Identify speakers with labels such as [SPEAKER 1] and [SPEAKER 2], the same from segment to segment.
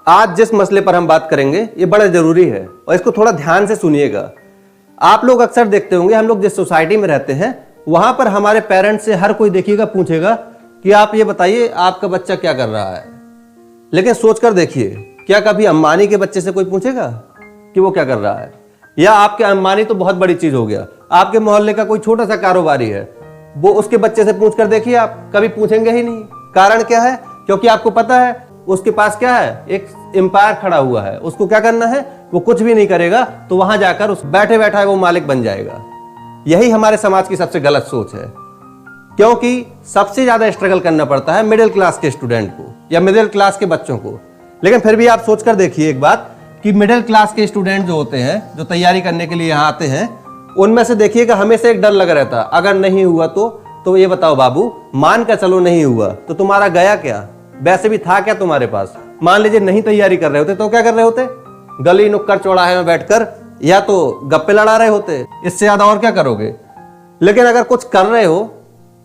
[SPEAKER 1] आज जिस मसले पर हम बात करेंगे ये बड़ा जरूरी है और इसको थोड़ा ध्यान से सुनिएगा। आप लोग अक्सर देखते होंगे, हम लोग जिस सोसाइटी में रहते हैं वहां पर हमारे पेरेंट्स से हर कोई देखिएगा पूछेगा कि आप ये बताइए आपका बच्चा क्या कर रहा है। लेकिन सोचकर देखिए, क्या कभी अंबानी के बच्चे से कोई पूछेगा कि वो क्या कर रहा है? या आपके अंबानी तो बहुत बड़ी चीज हो गया, आपके मोहल्ले का कोई छोटा सा कारोबारी है, वो उसके बच्चे से पूछ कर देखिए, आप कभी पूछेंगे ही नहीं। कारण क्या है? क्योंकि आपको पता है उसके पास क्या है, एक एम्पायर खड़ा हुआ है, उसको क्या करना है, वो कुछ भी नहीं करेगा तो वहां जाकर उस बैठे बैठा है वो मालिक बन जाएगा। यही हमारे समाज की सबसे गलत सोच है, क्योंकि सबसे ज्यादा स्ट्रगल करना पड़ता है मिडिल क्लास के स्टूडेंट को या मिडिल क्लास के बच्चों को। लेकिन फिर भी आप सोचकर देखिए एक बात कि मिडिल क्लास के स्टूडेंट जो होते हैं, जो तैयारी करने के लिए यहाँ आते हैं, उनमें से देखिएगा हमेशा एक डर लगा रहता है, अगर नहीं हुआ तो ये बताओ बाबू, मान कर चलो नहीं हुआ तो तुम्हारा गया क्या? वैसे भी था क्या तुम्हारे पास? मान लीजिए नहीं तैयारी कर रहे होते तो क्या कर रहे होते? गली नुक्कड़ चौराहे में बैठकर या तो गप्पे लड़ा रहे होते, इससे ज्यादा और क्या करोगे? लेकिन अगर कुछ कर रहे हो,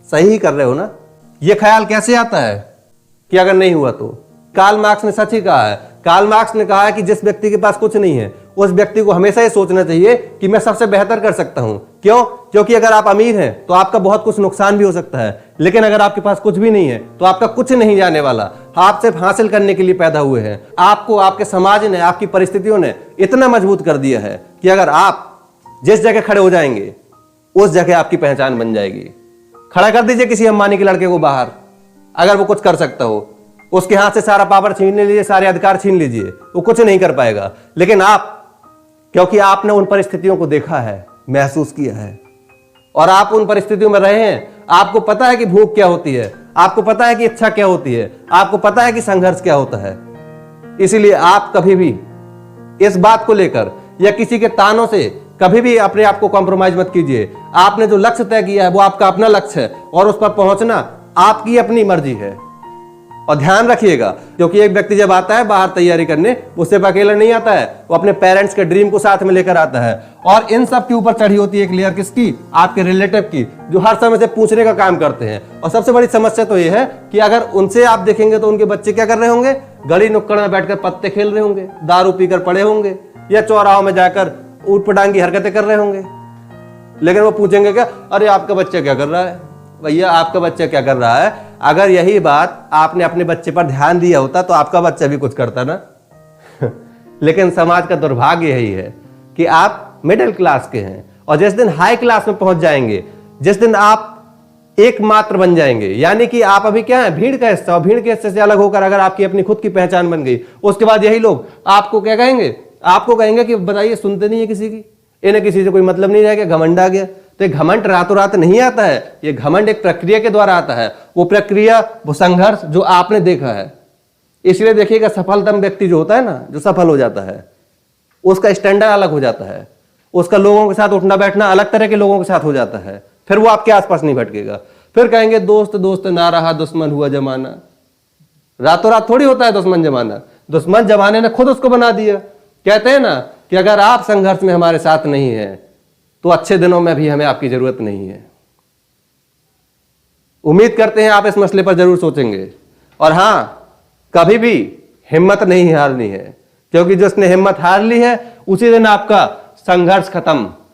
[SPEAKER 1] सही ही कर रहे हो ना, ये ख्याल कैसे आता है कि अगर नहीं हुआ तो? कार्ल मार्क्स ने सच ही कहा है। कार्ल मार्क्स ने कहा है कि जिस व्यक्ति के पास कुछ नहीं है उस व्यक्ति को हमेशा ये सोचना चाहिए कि मैं सबसे बेहतर कर सकता हूं। क्यों? क्योंकि अगर आप अमीर हैं तो आपका बहुत कुछ नुकसान भी हो सकता है, लेकिन अगर आपके पास कुछ भी नहीं है तो आपका कुछ नहीं जाने वाला। आप सिर्फ हासिल करने के लिए पैदा हुए हैं। आपको आपके समाज ने, आपकी परिस्थितियों ने इतना मजबूत कर दिया है कि अगर आप जिस जगह खड़े हो जाएंगे उस जगह आपकी पहचान बन जाएगी। खड़ा कर दीजिए किसी अंबानी के लड़के को बाहर, अगर वो कुछ कर सकता हो, उसके हाथ से सारा पावर छीन लीजिए, सारे अधिकार छीन लीजिए, वो कुछ नहीं कर पाएगा। लेकिन आप, क्योंकि आपने उन परिस्थितियों को देखा है, महसूस किया है और आप उन परिस्थितियों में रहे हैं, आपको पता है कि भूख क्या होती है, आपको पता है कि इच्छा क्या होती है, आपको पता है कि संघर्ष क्या होता है। इसीलिए आप कभी भी इस बात को लेकर या किसी के तानों से कभी भी अपने आप को कॉम्प्रोमाइज मत कीजिए। आपने जो लक्ष्य तय किया है वो आपका अपना लक्ष्य है और उस पर पहुंचना आपकी अपनी मर्जी है। और ध्यान रखिएगा, क्योंकि एक व्यक्ति जब आता है बाहर तैयारी करने, वो सिर्फ अकेला नहीं आता है, वो अपने पेरेंट्स के ड्रीम को साथ में लेकर आता है। और इन सब के ऊपर चढ़ी होती है एक लेयर किसकी? आपके रिलेटिव की, जो हर समय से पूछने का काम करते हैं। और सबसे बड़ी समस्या तो ये है कि अगर उनसे आप देखेंगे तो उनके बच्चे क्या कर रहे होंगे? गली नुक्कड़ में बैठकर पत्ते खेल रहे होंगे, दारू पीकर पड़े होंगे या चौराहों में जाकर ऊट पटांग की हरकतें कर रहे होंगे। लेकिन वो पूछेंगे क्या? अरे आपका बच्चा क्या कर रहा है? भैया आपका बच्चा क्या कर रहा है? अगर यही बात आपने अपने बच्चे पर ध्यान दिया होता तो आपका बच्चा भी कुछ करता ना। लेकिन समाज का दुर्भाग्य यही है कि आप मिडिल क्लास के हैं और जिस दिन हाई क्लास में पहुंच जाएंगे, जिस दिन आप एकमात्र बन जाएंगे, यानी कि आप अभी क्या है, भीड़ का हिस्सा, और भीड़ के हिस्से से अलग होकर अगर आपकी अपनी खुद की पहचान बन गई, उसके बाद यही लोग आपको क्या कहेंगे? आपको कहेंगे कि बताइए सुनते नहीं है किसी की, इन्हें किसी से कोई मतलब नहीं रह गया, घमंड आ गया। तो घमंड रातों रात नहीं आता है, ये घमंड एक प्रक्रिया के द्वारा आता है। वो प्रक्रिया, वो संघर्ष जो आपने देखा है। इसलिए देखिएगा सफलतम व्यक्ति जो होता है ना, जो सफल हो जाता है, उसका स्टैंडर्ड अलग हो जाता है, उसका लोगों के साथ उठना बैठना अलग तरह के लोगों के साथ हो जाता है। फिर वो आपके आसपास नहीं भटकेगा। फिर कहेंगे दोस्त दोस्त ना रहा, दुश्मन हुआ जमाना। रातों रात थोड़ी होता है दुश्मन जमाना, दुश्मन जमाने ने खुद उसको बना दिया। कहते हैं ना कि अगर आप संघर्ष में हमारे साथ नहीं है तो अच्छे दिनों में भी हमें आपकी जरूरत नहीं है। उम्मीद करते हैं आप इस मसले पर जरूर सोचेंगे। और हां, कभी भी हिम्मत नहीं हारनी है, क्योंकि जिसने हिम्मत हार ली है उसी दिन आपका संघर्ष खत्म।